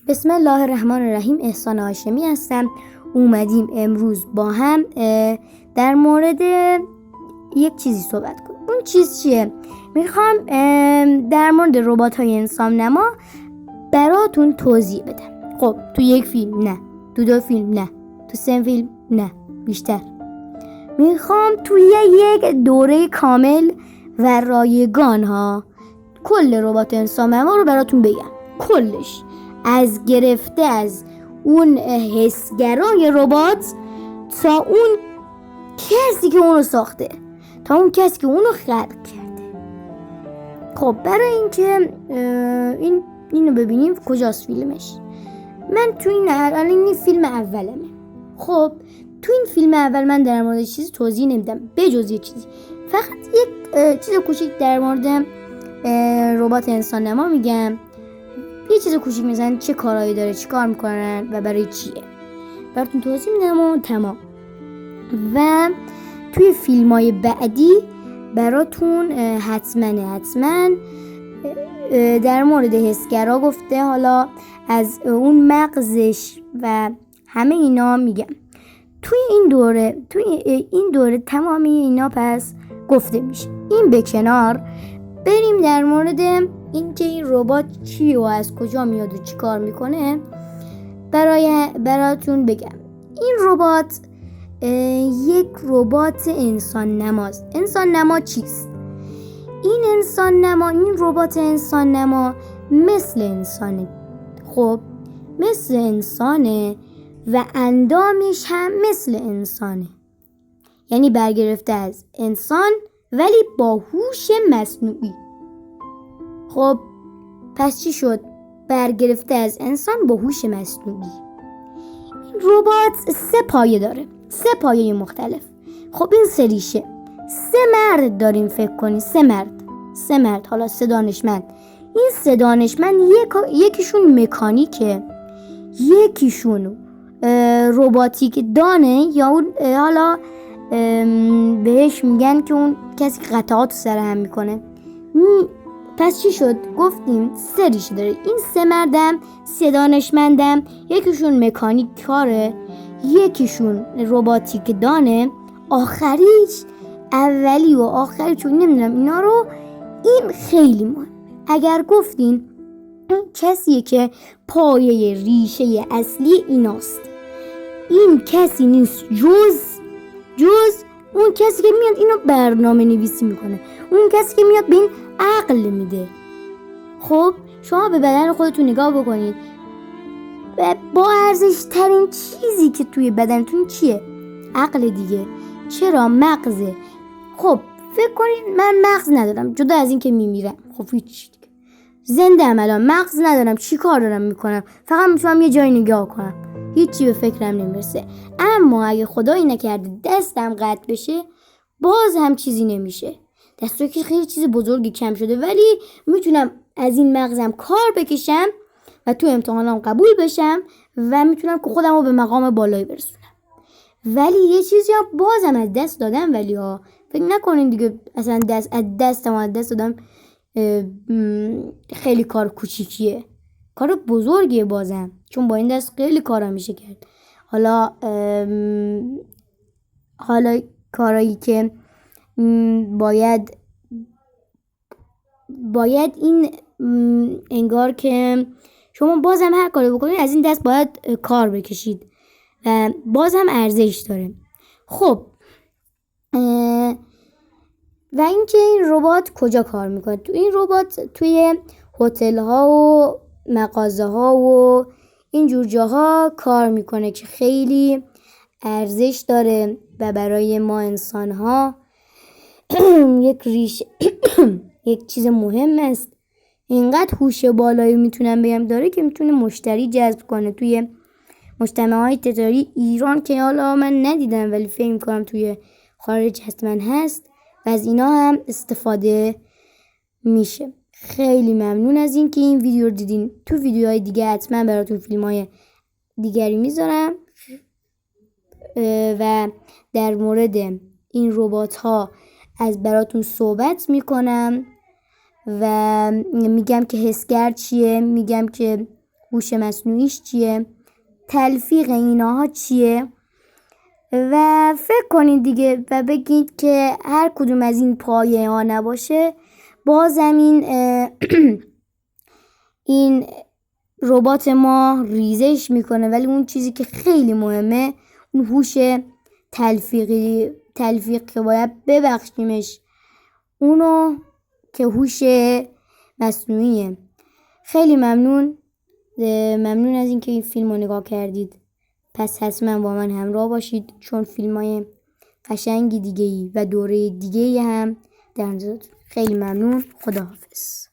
بسم الله الرحمن الرحیم. احسان هاشمی هستم. اومدیم امروز با هم در مورد یک چیزی صحبت کنیم. اون چیز چیه؟ میخوام در مورد ربات های انسان نما براتون توضیح بدم. خب تو یک فیلم نه، تو دو فیلم نه، تو سه فیلم نه، بیشتر. میخوام توی یک دوره کامل و رایگان ها کل ربات انسان نما رو براتون بگم. کلش، از گرفته از اون حسگرای ربات تا اون کسی که اونو ساخته، تا اون کسی که اونو خلق کرده. خب برای اینکه اینو ببینیم کجاست فیلمش. من تو این فیلم اولمه. خب تو این فیلم اول من در مورد چیزی توضیح نمیدم بجز یه چیزی، فقط یک چیز کوچیک در مورد ربات انسان نما میگم. یه چیز کوچیک میزنن چه کارهایی داره، چه کار میکنن و برای چیه براتون توضیح میدم و تمام. و توی فیلم های بعدی براتون حتما در مورد حسگرا گفته، حالا از اون مغزش و همه اینا میگم. توی این دوره تمامی اینا پس گفته میشه. این به کنار، بریم در مورد اینکه این ربات چیه و از کجا میاد و چی کار میکنه براتون بگم. این ربات یک ربات انسان نماست. انسان نما چیست؟ این ربات انسان نما مثل انسانه. خب مثل انسانه و اندامش هم مثل انسانه، یعنی برگرفته از انسان ولی با هوش مصنوعی. خب پس چی شد؟ برگرفته از انسان با هوش مصنوعی. این ربات 3 پایه داره، 3 پایه مختلف. خب این سریشه 3 مرد داریم، فکر کنید 3 مرد، حالا 3 دانشمند. این 3 دانشمند یکیشون مکانیکه، یکیشون روباتیک دانه، یا اون حالا بهش میگن که اون کسی که قطعات سر هم میکنه. پس چی شد؟ گفتیم 3 ریشه داره. این 3 مردم، 3 دانشمندم، یکیشون مکانیک کاره، یکیشون روباتیک دانه، اولی و آخری چون نمیدونم اینا رو. این خیلی مهم. اگر گفتین اون کسیه که پایه ریشه اصلی ایناست، این کسی نیست جز اون کسی که میاد اینو برنامه نویسی میکنه، اون کسی که میاد به این عقل میده. خب شما به بدن خودتون نگاه بکنید و با ارزش ترین چیزی که توی بدنتون چیه؟ عقل دیگه. چرا؟ مغزه. خب فکر کنید من مغز ندارم، جدا از این که میمیرم، خب هیچ دیگه. زنده ام الان، مغز ندارم، چی کار دارم میکنم؟ فقط میتونم یه جایی نگاه کنم، هیچی به فکرم نمیرسه. اما اگه خدایی نکرده دستم قطع بشه، باز هم چیزی نمیشه. دستو که خیلی چیز بزرگی کم شده، ولی میتونم از این مغزم کار بکشم و تو امتحانام قبول بشم و میتونم که خودم رو به مقام بالایی برسونم. ولی یه چیزی ها بازم از دست دادم. ولی فکر نکنین دیگه اصلا از دست دادم خیلی کار کوچیکیه، کار بزرگیه بازم، چون با این دست خیلی کارا میشه کرد. حالا کارایی که باید این انگار که شما بازم هر کاری بکنید از این دست باید کار بکشید و بازم ارزش داره. خب و اینکه این ربات کجا کار میکنه؟ این ربات توی هتل ها و مغازه ها و این جور جاها کار میکنه که خیلی ارزش داره و برای ما انسان ها یک چیز مهم است. اینقدر هوش بالایی میتونم بگم داره که میتونه مشتری جذب کنه. توی مجتمعات تجاری ایران که حالا من ندیدم ولی فکر میکنم توی خارج حتما هست و از اینا هم استفاده میشه. خیلی ممنون از این که این ویدیو رو دیدین. تو ویدیوهای دیگه حتما براتون فیلم‌های دیگری میذارم و در مورد این ربات ها از براتون صحبت میکنم و میگم که حسگر چیه، میگم که هوش مصنوعیش چیه، تلفیق ایناها چیه و فکر کنید دیگه و بگید که هر کدوم از این پایه ها نباشه بازم این ربات ما ریزش میکنه، ولی اون چیزی که خیلی مهمه اون هوش تلفیق که باید ببخشیمش اونو که هوش مصنوعیه. خیلی ممنون از اینکه این فیلم رو نگاه کردید. پس حتما با من همراه باشید چون فیلم های قشنگی دیگه ای و دوره دیگه ای هم در انتظارتون. خیلی ممنون. خداحافظ.